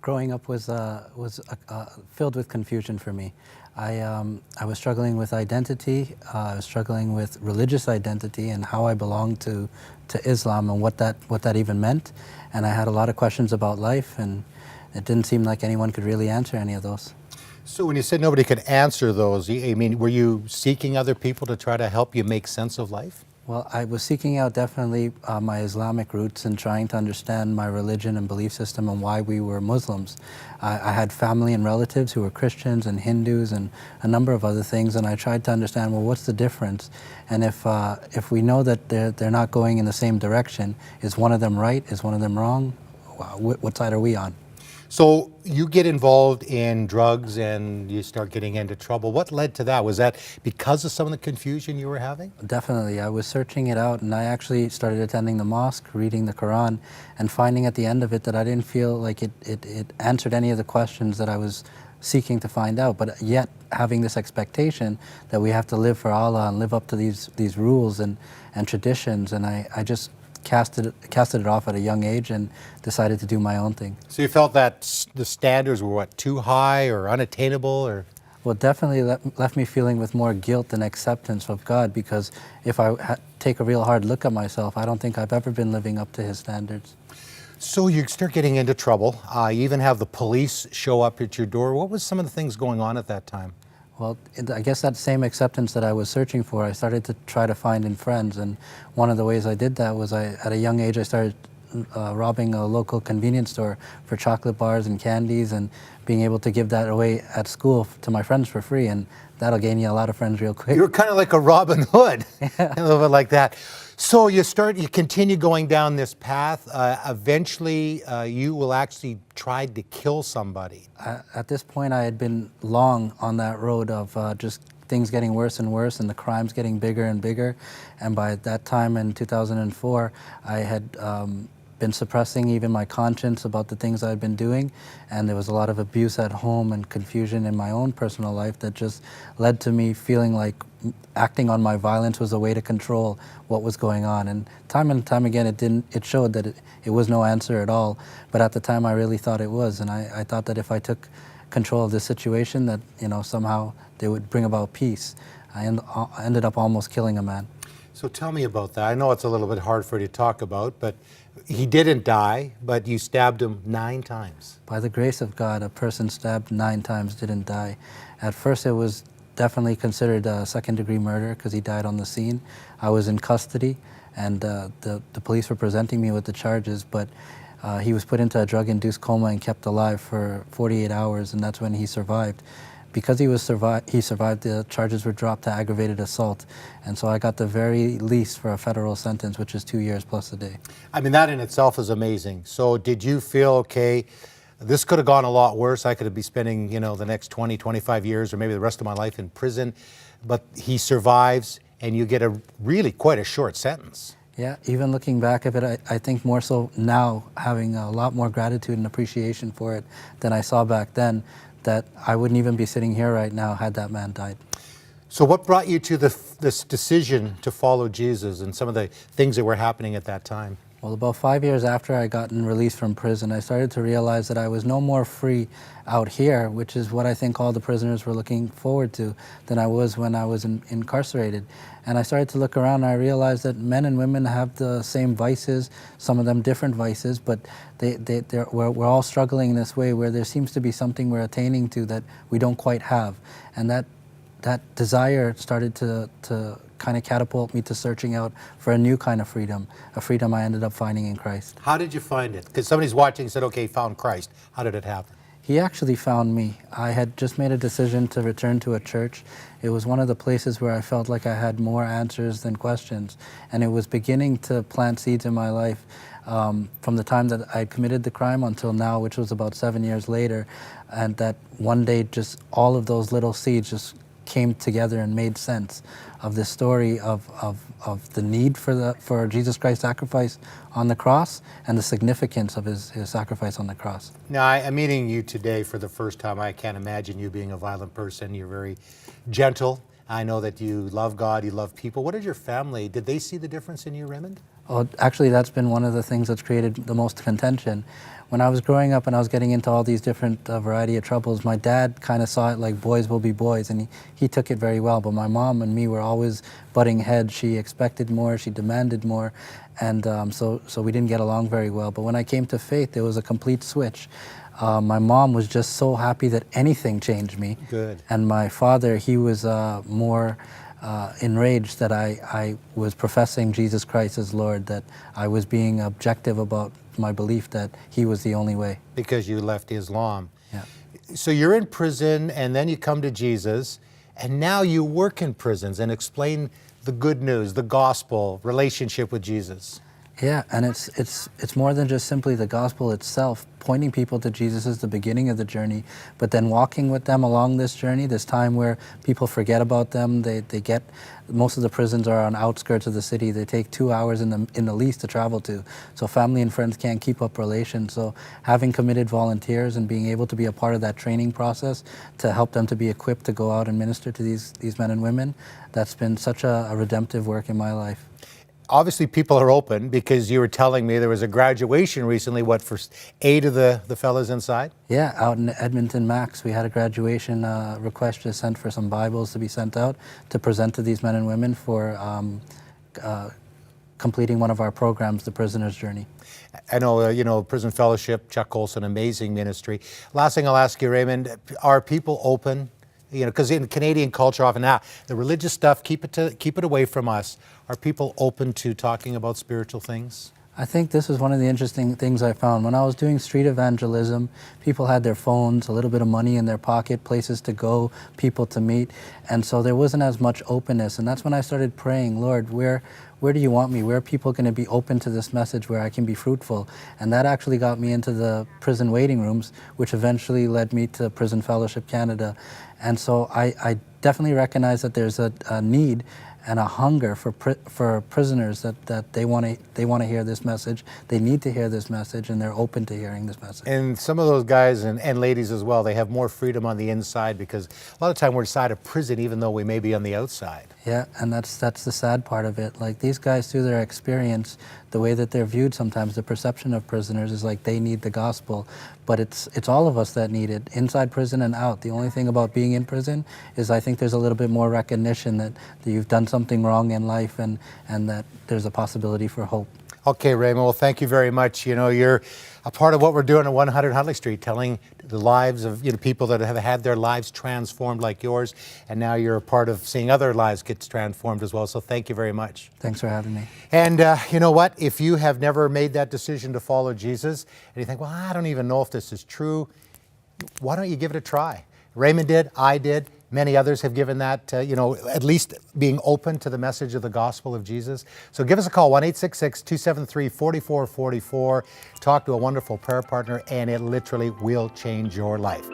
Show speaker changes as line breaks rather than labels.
growing up was filled with confusion for me. I was struggling with identity. I was struggling with religious identity and how I belonged to Islam and what that even meant. And I had a lot of questions about life, and it didn't seem like anyone could really answer any of those.
So when you said nobody could answer those, I mean, were you seeking other people to try to help you make sense of life?
Well, I was seeking out definitely my Islamic roots and trying to understand my religion and belief system and why we were Muslims. I had family and relatives who were Christians and Hindus and a number of other things, and I tried to understand, well, what's the difference? And if we know that they're not going in the same direction, is one of them right? Is one of them wrong? What side are we on?
So you get involved in drugs and you start getting into trouble. What led to that? Was that because of some of the confusion you were having?
Definitely. I was searching it out, and I actually started attending the mosque, reading the Quran, and finding at the end of it that I didn't feel like it answered any of the questions that I was seeking to find out, but yet having this expectation that we have to live for Allah and live up to these rules and traditions, and I just casted it off at a young age and decided to do my own thing.
So you felt that the standards were what, too high or unattainable, or?
Well, definitely left me feeling with more guilt than acceptance of God, because if I take a real hard look at myself, I don't think I've ever been living up to His standards.
So you start getting into trouble. You even have the police show up at your door. What was some of the things going on at that time?
Well, I guess that same acceptance that I was searching for, I started to try to find in friends. And one of the ways I did that was at a young age, I started robbing a local convenience store for chocolate bars and candies, and being able to give that away at school to my friends for free. And that'll gain you a lot of friends real quick.
You were kind of like a Robin Hood, a little bit like that. So you continue going down this path. Eventually, you will actually try to kill somebody.
At this point, I had been long on that road of just things getting worse and worse, and the crimes getting bigger and bigger. And by that time in 2004, I had been suppressing even my conscience about the things I'd been doing, and there was a lot of abuse at home and confusion in my own personal life that just led to me feeling like acting on my violence was a way to control what was going on. And time again, it showed that it was no answer at all, but at the time I really thought it was, and I thought that if I took control of the situation, that somehow they would bring about peace. I ended up almost killing a man.
So tell me about that. I know it's a little bit hard for you to talk about, but he didn't die, but you stabbed him 9 times.
By the grace of God, a person stabbed 9 times didn't die. At first it was definitely considered a second-degree murder because he died on the scene. I was in custody, and the police were presenting me with the charges, but he was put into a drug-induced coma and kept alive for 48 hours, and that's when he survived. Because he survived, the charges were dropped to aggravated assault. And so I got the very least for a federal sentence, which is 2 years plus a day.
I mean, that in itself is amazing. So did you feel, okay, this could have gone a lot worse. I could be spending, the next 20, 25 years or maybe the rest of my life in prison. But he survives and you get quite a short sentence.
Yeah, even looking back at it, I think more so now, having a lot more gratitude and appreciation for it than I saw back then, that I wouldn't even be sitting here right now had that man died.
So what brought you to this decision to follow Jesus and some of the things that were happening at that time?
Well, about 5 years after I gotten released from prison, I started to realize that I was no more free out here, which is what I think all the prisoners were looking forward to, than I was when I was incarcerated. And I started to look around and I realized that men and women have the same vices, some of them different vices, but we're all struggling in this way where there seems to be something we're attaining to that we don't quite have. And that desire started to kind of catapult me to searching out for a new kind of freedom, a freedom I ended up finding in Christ.
How did you find it? Because somebody's watching and said, okay, found Christ. How did it happen?
He actually found me. I had just made a decision to return to a church. It was one of the places where I felt like I had more answers than questions, and it was beginning to plant seeds in my life from the time that I committed the crime until now, which was about 7 years later, and that one day just all of those little seeds just came together and made sense of the story of the need for Jesus Christ's sacrifice on the cross and the significance of his sacrifice on the cross.
Now, I'm meeting you today for the first time. I can't imagine you being a violent person. You're very gentle. I know that you love God, you love people. What did your family, did they see the difference in you, Raymond?
Oh, actually, that's been one of the things that's created the most contention. When I was growing up and I was getting into all these different variety of troubles, my dad kind of saw it like boys will be boys, and he took it very well. But my mom and me were always butting heads. She expected more, she demanded more, and so we didn't get along very well. But when I came to faith, there was a complete switch. My mom was just so happy that anything changed me.
Good.
And my father, he was more enraged that I was professing Jesus Christ as Lord, that I was being objective about my belief that he was the only way.
Because you left Islam.
Yeah.
So you're in prison, and then you come to Jesus, and now you work in prisons and explain the good news, the gospel, relationship with Jesus.
Yeah, and it's more than just simply the gospel itself. Pointing people to Jesus is the beginning of the journey, but then walking with them along this journey, this time where people forget about them. They get, most of the prisons are on outskirts of the city. They take 2 hours in the least to travel to. So family and friends can't keep up relations. So having committed volunteers and being able to be a part of that training process to help them to be equipped to go out and minister to these men and women, that's been such a redemptive work in my life.
Obviously, people are open, because you were telling me there was a graduation recently, what, for 8 of the fellas inside?
Yeah, out in Edmonton, Max, we had a graduation request just sent for some Bibles to be sent out to present to these men and women for completing one of our programs, the Prisoner's Journey.
I know, Prison Fellowship, Chuck Colson, amazing ministry. Last thing I'll ask you, Raymond, are people open? Because in Canadian culture, often the religious stuff, keep it away from us. Are people open to talking about spiritual things?
I think this is one of the interesting things I found. When I was doing street evangelism, people had their phones, a little bit of money in their pocket, places to go, people to meet, and so there wasn't as much openness. And that's when I started praying, Lord, where do you want me? Where are people going to be open to this message where I can be fruitful? And that actually got me into the prison waiting rooms, which eventually led me to Prison Fellowship Canada. And so I definitely recognize that there's a need and a hunger for prisoners that they want to hear this message. They need to hear this message, and they're open to hearing this message. And
some of those guys and ladies as well, they have more freedom on the inside, because a lot of time we're inside a prison even though we may be on the outside.
Yeah, and that's the sad part of it. Like, these guys, through their experience, the way that they're viewed sometimes, the perception of prisoners is like they need the gospel, but it's all of us that need it, inside prison and out. The only thing about being in prison is I think there's a little bit more recognition that you've done something wrong in life, and that there's a possibility for hope.
Okay, Raymond, well, thank you very much. You're a part of what we're doing at 100 Huntley Street, telling the lives of people that have had their lives transformed like yours, and now you're a part of seeing other lives get transformed as well. So thank you very much.
Thanks for having me.
And you know what? If you have never made that decision to follow Jesus, and you think, well, I don't even know if this is true, why don't you give it a try? Raymond did, I did. Many others have given that, at least being open to the message of the gospel of Jesus. So give us a call, 1-866-273-4444. Talk to a wonderful prayer partner, and it literally will change your life.